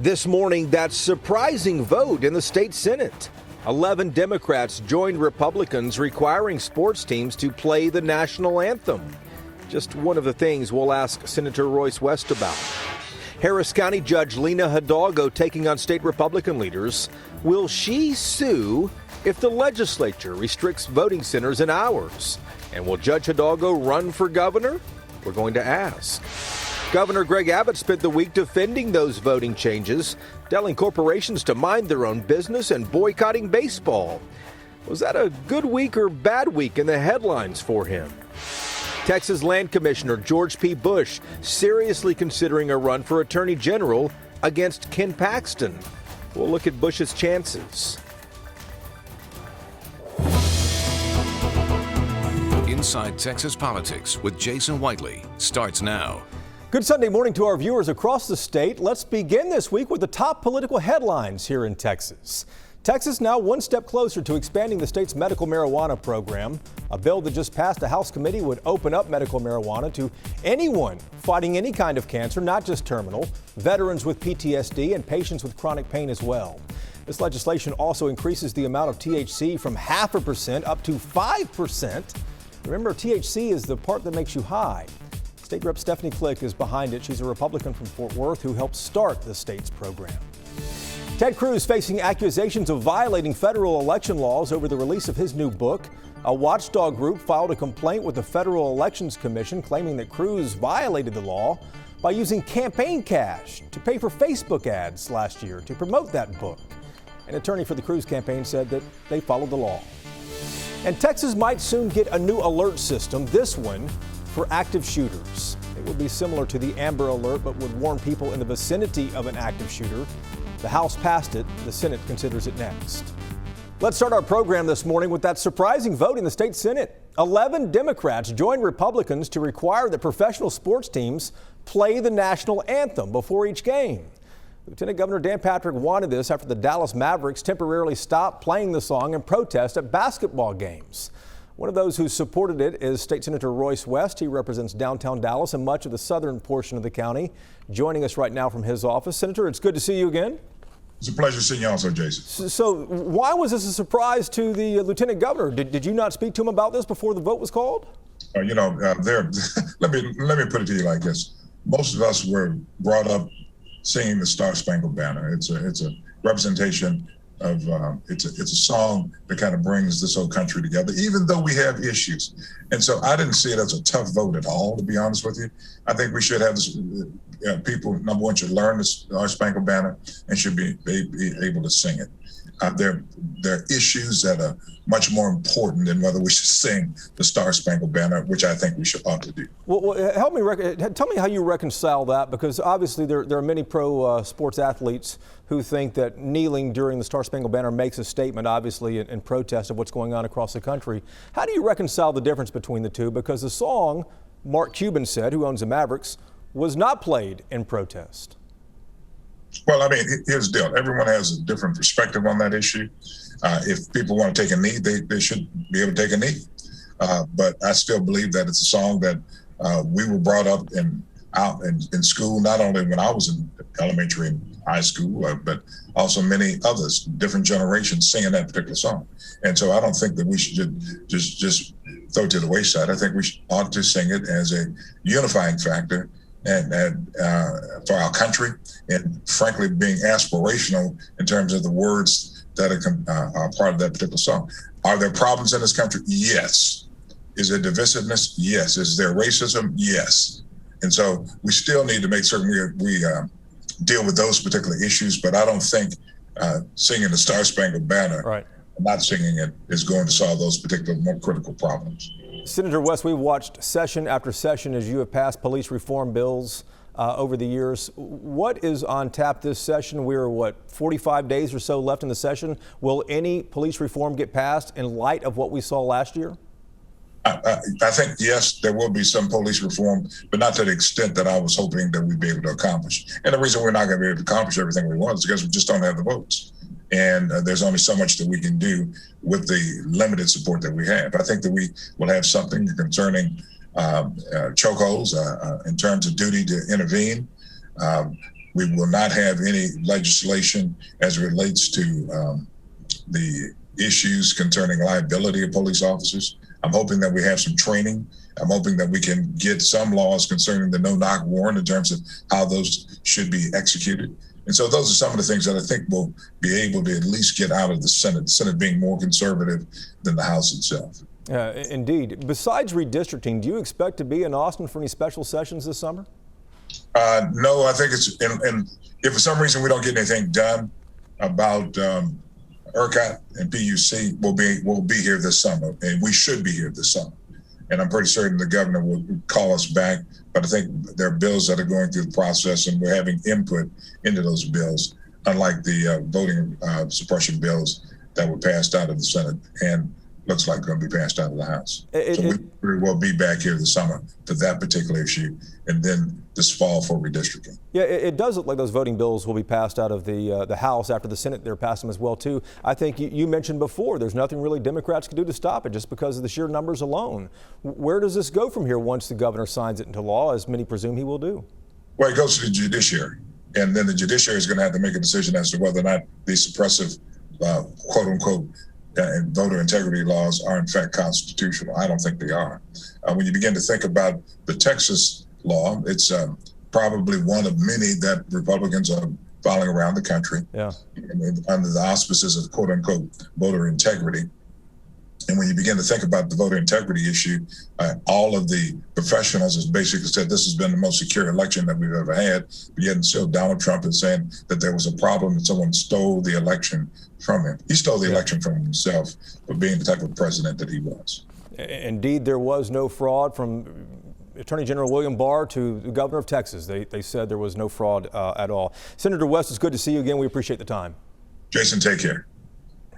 This morning, that surprising vote in the state Senate. 11 Democrats joined Republicans requiring sports teams to play the national anthem. Just one of the things we'll ask Senator Royce West about. Harris County Judge Lena Hidalgo taking on state Republican leaders. Will she sue if the legislature restricts voting centers and hours? And will Judge Hidalgo run for governor? We're going to ask. Governor Greg Abbott spent the week defending those voting changes, telling corporations to mind their own business and boycotting baseball. Was that a good week or bad week in the headlines for him? Texas Land Commissioner George P. Bush seriously considering a run for Attorney General against Ken Paxton. We'll look at Bush's chances. Inside Texas Politics with Jason Whiteley starts now. Good Sunday morning to our viewers across the state. Let's begin this week with the top political headlines here in Texas. Texas now one step closer to expanding the state's medical marijuana program. A bill that just passed a House committee would open up medical marijuana to anyone fighting any kind of cancer, not just terminal, veterans with PTSD, and patients with chronic pain as well. This legislation also increases the amount of THC from 0.5% up to 5%. Remember, THC is the part that makes you high. State Rep Stephanie Click is behind it. She's a Republican from Fort Worth who helped start the state's program. Ted Cruz facing accusations of violating federal election laws over the release of his new book. A watchdog group filed a complaint with the Federal Elections Commission claiming that Cruz violated the law by using campaign cash to pay for Facebook ads last year to promote that book. An attorney for the Cruz campaign said that they followed the law. And Texas might soon get a new alert system, this one for active shooters. It would be similar to the Amber Alert, but would warn people in the vicinity of an active shooter. The House passed it. The Senate considers it next. Let's start our program this morning with that surprising vote in the state Senate. 11 Democrats joined Republicans to require that professional sports teams play the national anthem before each game. Lieutenant Governor Dan Patrick wanted this after the Dallas Mavericks temporarily stopped playing the song in protest at basketball games. One of those who supported it is State Senator Royce West. He represents downtown Dallas and much of the southern portion of the county. Joining us right now from his office. Senator, it's good to see you again. It's a pleasure seeing you also, Jason. So why was this a surprise to the Lieutenant Governor? Did you not speak to him about this before the vote was called? let me put it to you like this. Most of us were brought up singing the Star Spangled Banner. It's a representation of it's a song that kind of brings this whole country together, even though we have issues. And so I didn't see it as a tough vote at all, to be honest with you. I think we should have this, people, number one, should learn the Star Spangled Banner and should be able to sing it. There are issues that are much more important than whether we should sing the Star Spangled Banner, which I think we ought to do. Well, tell me how you reconcile that, because obviously there are many pro sports athletes who think that kneeling during the Star Spangled Banner makes a statement, obviously, in protest of what's going on across the country. How do you reconcile the difference between the two? Because the song, Mark Cuban said, who owns the Mavericks, was not played in protest. Well, I mean, here's the deal. Everyone has a different perspective on that issue. If people want to take a knee, they should be able to take a knee. But I still believe that it's a song that we were brought up in school, not only when I was in elementary and high school, but also many others, different generations singing that particular song. And so I don't think that we should just throw it to the wayside. I think we ought to sing it as a unifying factor and for our country, and frankly, being aspirational in terms of the words that are part of that particular song. Are there problems in this country? Yes. Is there divisiveness? Yes. Is there racism? Yes. And so we still need to make certain we deal with those particular issues, but I don't think singing the Star Spangled Banner, right, not singing it, is going to solve those particular more critical problems. Senator West, we've watched session after session as you have passed police reform bills over the years. What is on tap this session? We're, 45 days or so left in the session. Will any police reform get passed in light of what we saw last year? I think, yes, there will be some police reform, but not to the extent that I was hoping that we'd be able to accomplish. And the reason we're not going to be able to accomplish everything we want is because we just don't have the votes. And there's only so much that we can do with the limited support that we have. I think that we will have something concerning chokeholds in terms of duty to intervene. We will not have any legislation as it relates to the issues concerning liability of police officers. I'm hoping that we have some training. I'm hoping that we can get some laws concerning the no-knock warrant in terms of how those should be executed. And so those are some of the things that I think we'll be able to at least get out of the Senate being more conservative than the House itself. Indeed. Besides redistricting, do you expect to be in Austin for any special sessions this summer? No, I think it's, and if for some reason we don't get anything done about ERCOT and PUC, we'll be here this summer, and we should be here this summer. And I'm pretty certain the governor will call us back. But I think there are bills that are going through the process, and we're having input into those bills, unlike the voting suppression bills that were passed out of the Senate and looks like going to be passed out of the House. So we will be back here this summer for that particular issue, and then this fall for redistricting. Yeah, it does look like those voting bills will be passed out of the House after the Senate. They're passed them as well, too. I think you mentioned before, there's nothing really Democrats can do to stop it just because of the sheer numbers alone. Where does this go from here once the governor signs it into law, as many presume he will do? Well, it goes to the judiciary, and then the judiciary is going to have to make a decision as to whether or not these suppressive, quote unquote, and voter integrity laws are in fact constitutional. I don't think they are. When you begin to think about the Texas law, it's probably one of many that Republicans are following around the country, under the auspices of quote unquote voter integrity. And when you begin to think about the voter integrity issue, all of the professionals has basically said this has been the most secure election that we've ever had. But yet still Donald Trump is saying that there was a problem and someone stole the election from him. He stole the election from himself for being the type of president that he was. Indeed, there was no fraud. From Attorney General William Barr to the governor of Texas, they said there was no fraud at all. Senator West, it's good to see you again. We appreciate the time. Jason, take care.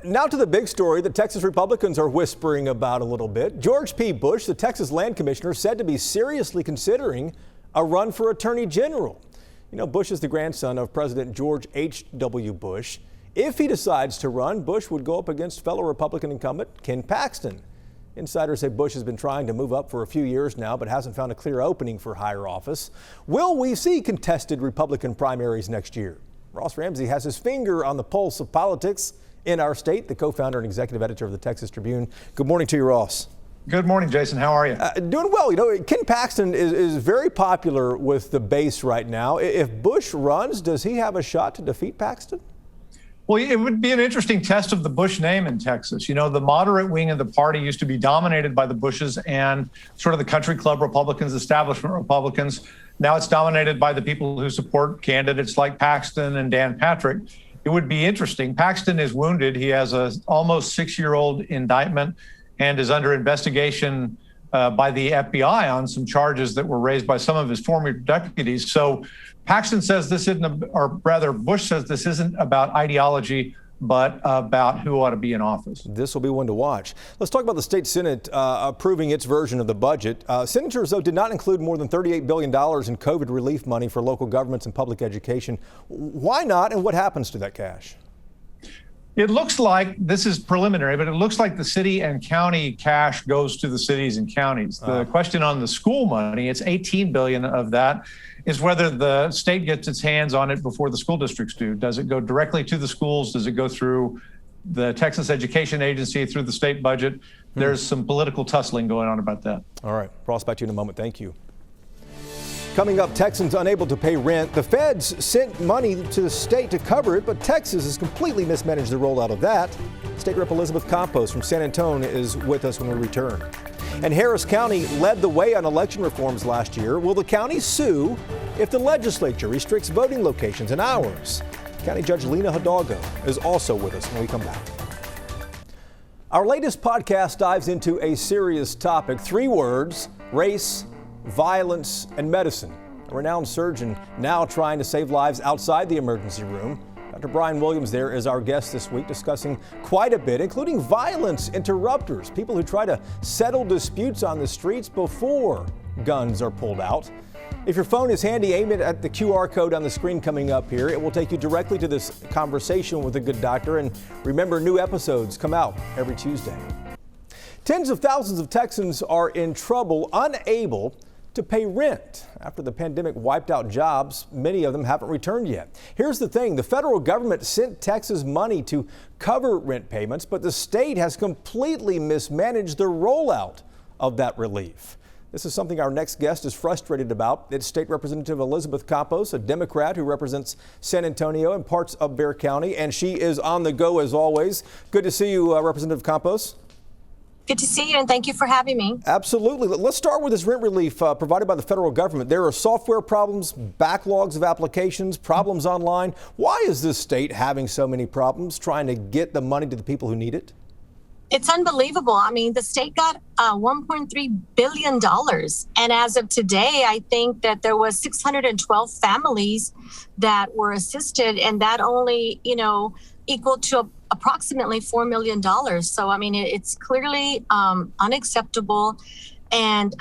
Now to the big story that Texas Republicans are whispering about a little bit. George P. Bush, the Texas land commissioner, said to be seriously considering a run for attorney general. You know, Bush is the grandson of President George H.W. Bush. If he decides to run, Bush would go up against fellow Republican incumbent Ken Paxton. Insiders say Bush has been trying to move up for a few years now, but hasn't found a clear opening for higher office. Will we see contested Republican primaries next year? Ross Ramsey has his finger on the pulse of politics in our state, the co-founder and executive editor of the Texas Tribune. Good morning to you, Ross. Good morning, Jason. How are you? Doing well. You know, Ken Paxton is very popular with the base right now. If Bush runs, does he have a shot to defeat Paxton? Well, it would be an interesting test of the Bush name in Texas. You know, the moderate wing of the party used to be dominated by the Bushes and sort of the country club Republicans, establishment Republicans. Now it's dominated by the people who support candidates like Paxton and Dan Patrick. It would be interesting. Paxton is wounded. He has a almost 6-year-old indictment and is under investigation by the FBI on some charges that were raised by some of his former deputies. So Paxton says this isn't, or rather Bush says this isn't about ideology, but about who ought to be in office. This will be one to watch. Let's talk about the state Senate approving its version of the budget. Senators, though, did not include more than $38 billion in COVID relief money for local governments and public education. Why not, and what happens to that cash? It looks like, this is preliminary, but it looks like the city and county cash goes to the cities and counties. The question on the school money, it's $18 billion of that, is whether the state gets its hands on it before the school districts do. Does it go directly to the schools? Does it go through the Texas Education Agency, through the state budget? There's some political tussling going on about that. All right, Ross, back to you in a moment. Thank you. Coming up, Texans unable to pay rent. The feds sent money to the state to cover it, but Texas has completely mismanaged the rollout of that. State Rep Elizabeth Campos from San Antonio is with us when we return. And Harris County led the way on election reforms last year. Will the county sue if the legislature restricts voting locations and hours? County Judge Lena Hidalgo is also with us when we come back. Our latest podcast dives into a serious topic. 3 words: race, violence, and medicine. A renowned surgeon now trying to save lives outside the emergency room. Dr. Brian Williams there is our guest this week, discussing quite a bit, including violence interrupters, people who try to settle disputes on the streets before guns are pulled out. If your phone is handy, aim it at the QR code on the screen coming up here. It will take you directly to this conversation with a good doctor. And remember, new episodes come out every Tuesday. Tens of thousands of Texans are in trouble, unable to pay rent. After the pandemic wiped out jobs, many of them haven't returned yet. Here's the thing, the federal government sent Texas money to cover rent payments, but the state has completely mismanaged the rollout of that relief. This is something our next guest is frustrated about. It's State Representative Elizabeth Campos, a Democrat who represents San Antonio and parts of Bexar County, and she is on the go as always. Good to see you, Representative Campos. Good to see you, and thank you for having me. Absolutely. Let's start with this rent relief provided by the federal government. There are software problems, backlogs of applications, problems online. Why is this state having so many problems trying to get the money to the people who need it? It's unbelievable. I mean, the state got $1.3 billion. And as of today, I think that there was 612 families that were assisted, and that only, equal to approximately $4 million. So, I mean, it's clearly unacceptable. And,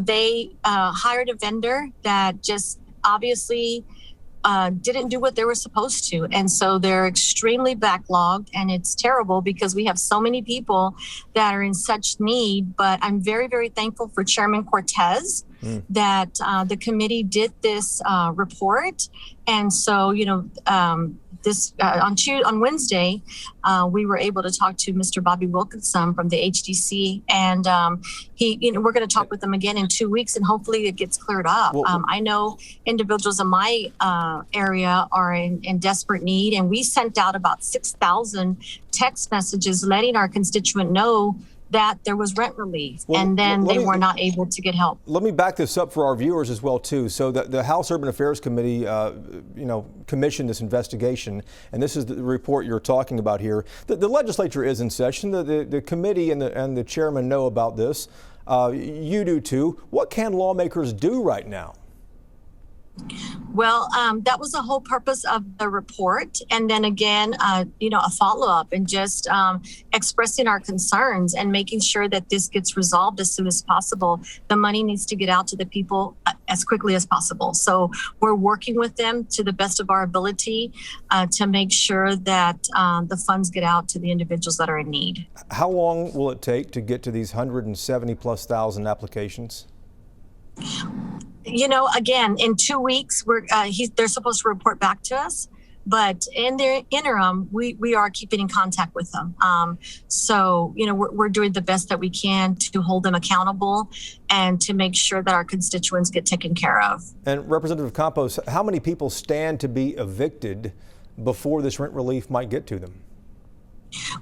they hired a vendor that just obviously didn't do what they were supposed to. And so they're extremely backlogged, and it's terrible because we have so many people that are in such need. But I'm very, very thankful for Chairman Cortez that the committee did this report. And so, on Wednesday, we were able to talk to Mr. Bobby Wilkinson from the HDC, and we're going to talk with them again in 2 weeks, and hopefully it gets cleared up. I know individuals in my area are in desperate need, and we sent out about 6,000 text messages letting our constituent know that there was rent relief, and then they were not able to get help. Let me back this up for our viewers as well, too. So the House Urban Affairs Committee, commissioned this investigation, and this is the report you're talking about here. The legislature is in session. The committee and the chairman know about this. You do, too. What can lawmakers do right now? Well, that was the whole purpose of the report. And then again, a follow-up and just expressing our concerns and making sure that this gets resolved as soon as possible. The money needs to get out to the people as quickly as possible. So we're working with them to the best of our ability to make sure that the funds get out to the individuals that are in need. How long will it take to get to these 170,000+ applications? Again, in 2 weeks, they're supposed to report back to us. But in the interim, we are keeping in contact with them. So, we're doing the best that we can to hold them accountable and to make sure that our constituents get taken care of. And Representative Campos, how many people stand to be evicted before this rent relief might get to them?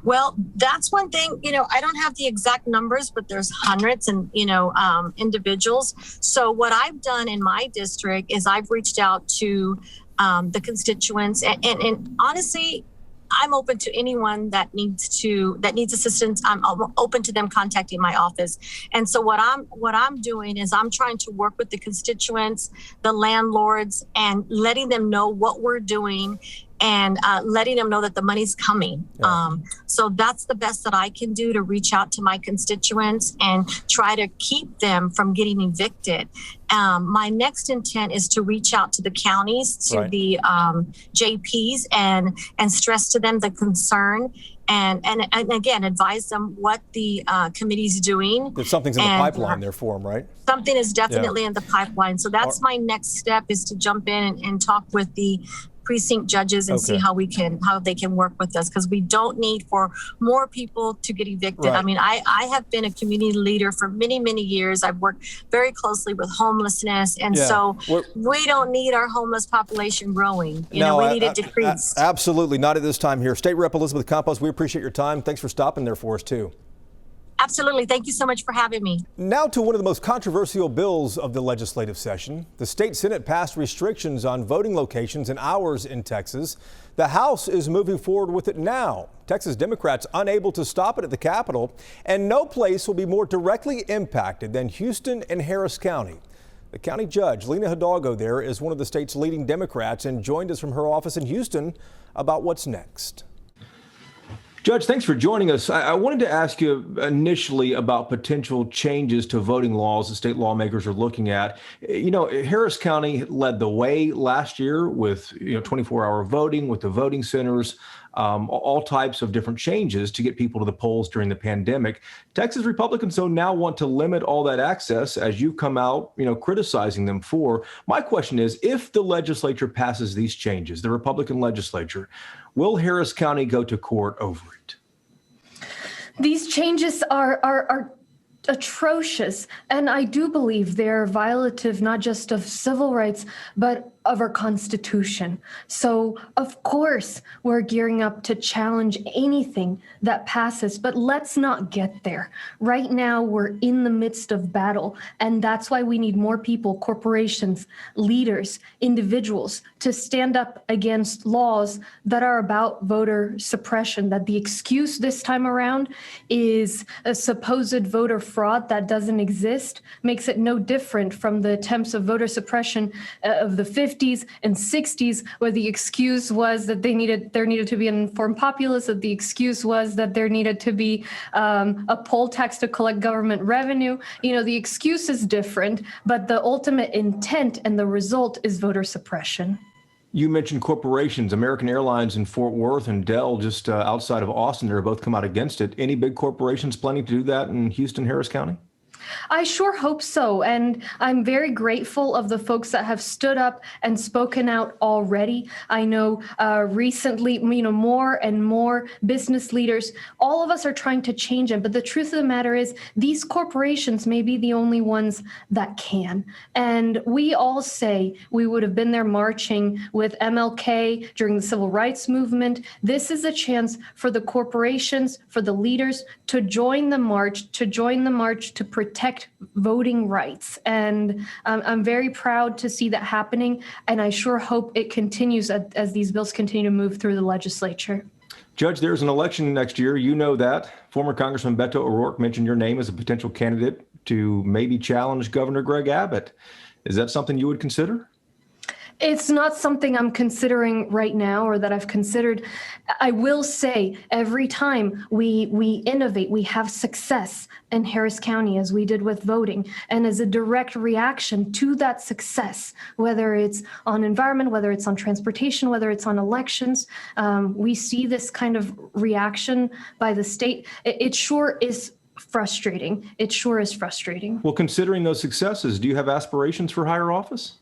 Well, that's one thing, I don't have the exact numbers, but there's hundreds and, individuals. So what I've done in my district is I've reached out to the constituents and honestly, I'm open to anyone that needs assistance. I'm open to them contacting my office. And so what I'm doing is I'm trying to work with the constituents, the landlords, and letting them know what we're doing and letting them know that the money's coming. Yeah. So that's the best that I can do to reach out to my constituents and try to keep them from getting evicted. My next intent is to reach out to the counties, to the JPs, and stress to them the concern and again, advise them what the committee's doing. There's something's in the pipeline there for them, right? Something is definitely in the pipeline. So that's my next step, is to jump in and talk with the precinct judges and see how they can work with us, because we don't need for more people to get evicted. Right. I mean, I have been a community leader for many, many years. I've worked very closely with homelessness, and so we don't need our homeless population growing. We need it decreased. Absolutely not at this time here. State Rep Elizabeth Campos, we appreciate your time. Thanks for stopping there for us too. Absolutely. Thank you so much for having me. Now to one of the most controversial bills of the legislative session. The state Senate passed restrictions on voting locations and hours in Texas. The House is moving forward with it now. Texas Democrats unable to stop it at the Capitol, and no place will be more directly impacted than Houston and Harris County. The county judge, Lena Hidalgo, there is one of the state's leading Democrats and joined us from her office in Houston about what's next. Judge, thanks for joining us. I wanted to ask you initially about potential changes to voting laws that state lawmakers are looking at. Harris County led the way last year with 24-hour voting with the voting centers. all types of different changes to get people to the polls during the pandemic. Texas Republicans, though, now want to limit all that access, as you come out, criticizing them for. My question is, if the legislature passes these changes, the Republican legislature, will Harris County go to court over it? These changes are atrocious, and I do believe they're violative not just of civil rights, but of our Constitution. So, of course, we're gearing up to challenge anything that passes, but let's not get there. Right now, we're in the midst of battle, and that's why we need more people, corporations, leaders, individuals, to stand up against laws that are about voter suppression, that the excuse this time around is a supposed voter fraud that doesn't exist, makes it no different from the attempts of voter suppression of the 50s and 60s, where the excuse was that there needed to be an informed populace, that the excuse was that there needed to be a poll tax to collect government revenue. The excuse is different, but the ultimate intent and the result is voter suppression. You mentioned corporations. American Airlines in Fort Worth and Dell just outside of Austin, they're both come out against it. Any big corporations planning to do that in Houston, Harris County? I sure hope so. And I'm very grateful of the folks that have stood up and spoken out already. I know recently, more and more business leaders, all of us are trying to change it. But the truth of the matter is these corporations may be the only ones that can. And we all say we would have been there marching with MLK during the civil rights movement. This is a chance for the corporations, for the leaders to join the march, to protect voting rights. And I'm very proud to see that happening. And I sure hope it continues as these bills continue to move through the legislature. Judge, there's an election next year. You know that. Former Congressman Beto O'Rourke mentioned your name as a potential candidate to maybe challenge Governor Greg Abbott. Is that something you would consider? It's not something I'm considering right now or that I've considered. I will say every time we innovate, we have success in Harris County, as we did with voting. And as a direct reaction to that success, whether it's on environment, whether it's on transportation, whether it's on elections, we see this kind of reaction by the state. It sure is frustrating. It sure is frustrating. Well, considering those successes, do you have aspirations for higher office?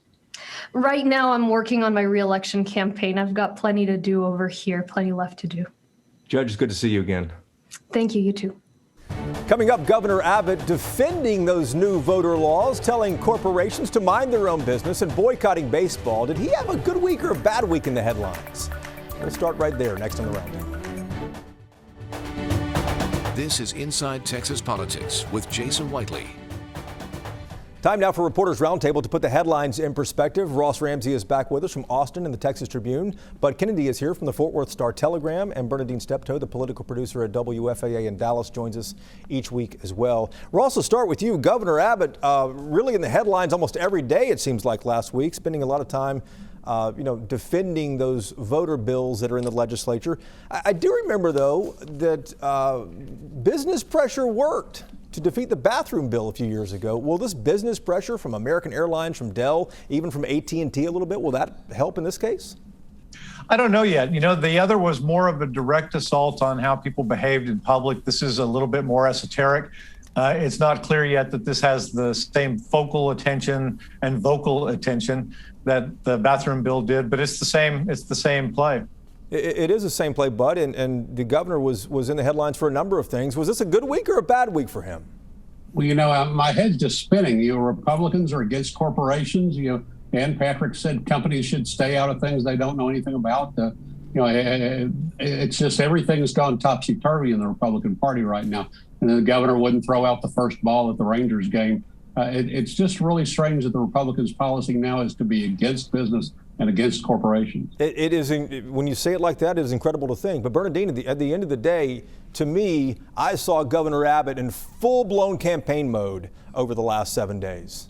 Right now, I'm working on my reelection campaign. I've got plenty to do over here, plenty left to do. Judge, it's good to see you again. Thank you, you too. Coming up, Governor Abbott defending those new voter laws, telling corporations to mind their own business and boycotting baseball. Did he have a good week or a bad week in the headlines? Let's start right there, next on the Roundtable. This is Inside Texas Politics with Jason Whiteley. Time now for Reporters Roundtable to put the headlines in perspective. Ross Ramsey is back with us from Austin and the Texas Tribune. Bud Kennedy is here from the Fort Worth Star-Telegram, and Bernadine Steptoe, the political producer at WFAA in Dallas, joins us each week as well. Ross, will start with you. Governor Abbott, really in the headlines almost every day, it seems like last week, spending a lot of time defending those voter bills that are in the legislature. I do remember, though, that business pressure worked to defeat the bathroom bill a few years ago. Will this business pressure from American Airlines, from Dell, even from AT&T a little bit, will that help in this case? I don't know yet. The other was more of a direct assault on how people behaved in public. This is a little bit more esoteric. It's not clear yet that this has the same focal attention and vocal attention that the bathroom bill did, but it's the same play. It is the same play, Bud, and the governor was in the headlines for a number of things. Was this a good week or a bad week for him? Well, my head's just spinning. Republicans are against corporations. Dan Patrick said companies should stay out of things they don't know anything about. It's just everything's gone topsy-turvy in the Republican Party right now. And the governor wouldn't throw out the first ball at the Rangers game. It's just really strange that the Republicans' policy now is to be against business and against corporations. It is, when you say it like that, it is incredible to think. But Bernadine, at the end of the day, to me, I saw Governor Abbott in full-blown campaign mode over the last 7 days.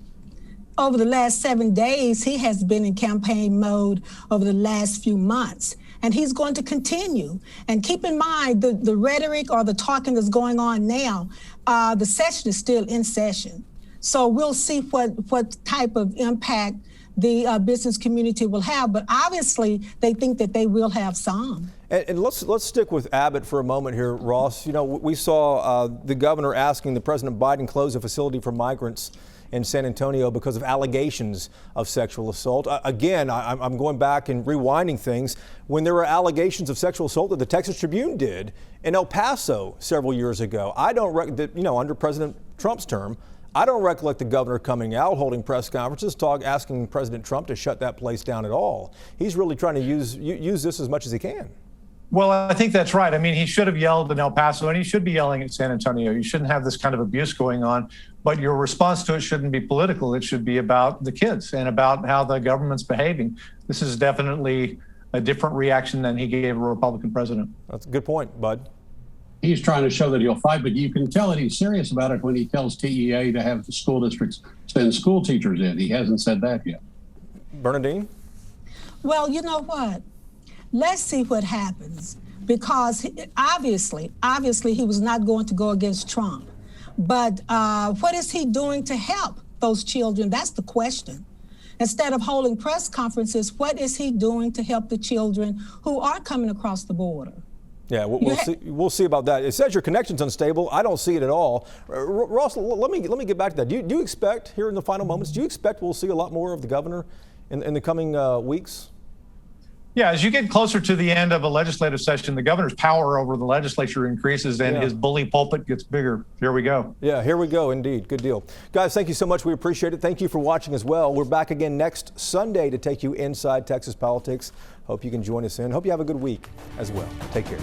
Over the last 7 days, he has been in campaign mode over the last few months. And he's going to continue. And keep in mind, the rhetoric or the talking that's going on now, the session is still in session. So we'll see what type of impact the business community will have, but obviously they think that they will have some. And let's stick with Abbott for a moment here, Ross. You know, we saw the governor asking the President Biden close a facility for migrants in San Antonio because of allegations of sexual assault. Again, I'm going back and rewinding things. When there were allegations of sexual assault that the Texas Tribune did in El Paso several years ago, under President Trump's term, I don't recollect the governor coming out, holding press conferences, asking President Trump to shut that place down at all. He's really trying to use this as much as he can. Well, I think that's right. I mean, he should have yelled in El Paso, and he should be yelling at San Antonio. You shouldn't have this kind of abuse going on, but your response to it shouldn't be political. It should be about the kids and about how the government's behaving. This is definitely a different reaction than he gave a Republican president. That's a good point, Bud. He's trying to show that he'll fight, but you can tell that he's serious about it when he tells TEA to have the school districts send school teachers in. He hasn't said that yet. Bernadine? Well, you know what? Let's see what happens, because obviously he was not going to go against Trump. But what is he doing to help those children? That's the question. Instead of holding press conferences, what is he doing to help the children who are coming across the border? Yeah, we'll see about that. It says your connection's unstable. I don't see it at all. Ross, let me get back to that. Do you expect, here in the final moments, do you expect we'll see a lot more of the governor in the coming weeks? Yeah, as you get closer to the end of a legislative session, the governor's power over the legislature increases and his bully pulpit gets bigger. Here we go. Yeah, here we go, indeed. Good deal. Guys, thank you so much. We appreciate it. Thank you for watching as well. We're back again next Sunday to take you inside Texas politics. Hope you can join us in. Hope you have a good week as well. Take care.